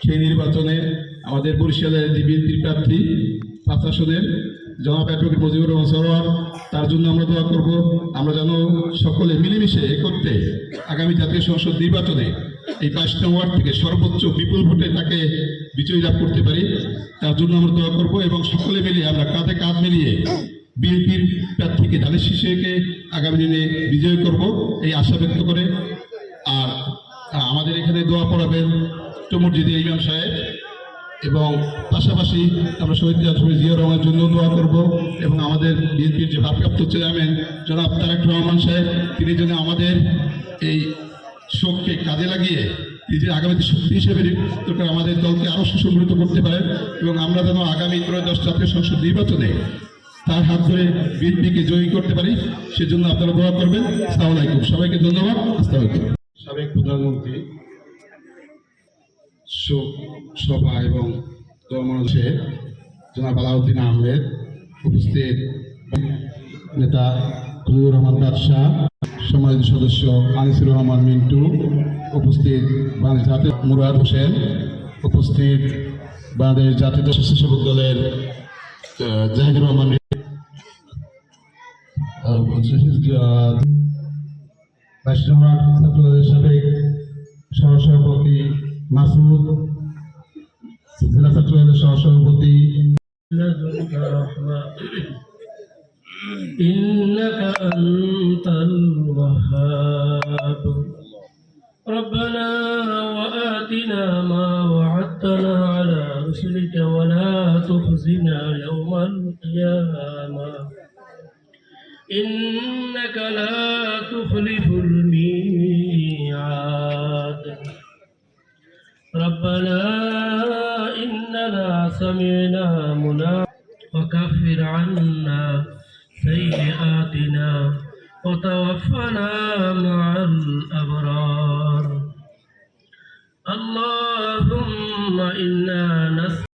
সেই নির্বাচনে আমাদের বরিশালের যে বিএনপির প্রার্থী 5 আসনের জনাব অ্যাডভোকেট মুজিবুর রহমান সরোয়ার, তার জন্য আমরা দোয়া করব। আমরা যেন সকলে মিলেমিশে একত্রে আগামী জাতীয় সংসদ নির্বাচনে এই 22 নং ওয়ার্ড থেকে সর্বোচ্চ বিপুল ভোটে তাকে বিজয়ী লাভ করতে পারি, তার জন্য আমরা দোয়া করব। এবং সকলে মিলিয়ে আমরা কাঁধে কাঁধ মিলিয়ে বিএনপির প্রার্থীকে ধানের শীর্ষকে আগামী দিনে বিজয় করব এই আশা ব্যক্ত করে। আর আমাদের এখানে দোয়া পড়াবেন মসজিদের ইমাম সাহেব, এবং পাশাপাশি আমরা শহীদ রাষ্ট্রপতি জিয়া রহমানের জন্য দোয়া করব। এবং আমাদের বিএনপির যে ভারপ্রাপ্ত চেয়ারম্যান জনাব তারেক রহমান সাহেব, তিনি যেন আমাদের এই শোককে কাজে লাগিয়ে তিনি আগামীতে শক্তি হিসেবে আমাদের দলকে আরও সুসংগঠিত করতে পারেন, এবং আমরা যেন আগামী 13 জাতীয় সংসদ নির্বাচনে তার হাত ধরে বিএনপিকে জয়ী করতে পারি, সেজন্য আপনারা দোয়া করবেন। আসসালামু আলাইকুম, সবাইকে ধন্যবাদ। আসসালামু আলাইকুম। সাবেক প্রধানমন্ত্রী শোক সভা এবং দলমঞ্চে জনাব আলাউদ্দিন আহমেদ, উপস্থিত নেতা খলিলুর রহমান বাদশাহ, সম্মানিত সদস্য আনিসুর রহমান মিন্টু, উপস্থিত বাংলাদেশ জাতীয় মুরাদ হোসেন, উপস্থিত বাংলাদেশ জাতীয় স্বেচ্ছাসেবক দলের জাহিদুর রহমান, সাবেক সহসভাপতি মাসুদ, জেলা ছাত্রদলের সহসভাপতি। إنك أنت الوهاب ربنا وآتنا ما وعدتنا على رسلك ولا تخزنا يوم القيامة إنك لا تخلف الميعاد ربنا إننا سمعنا مناديا وكفر عنا سيئاتنا وتوفنا مع الأبرار اللهم إنا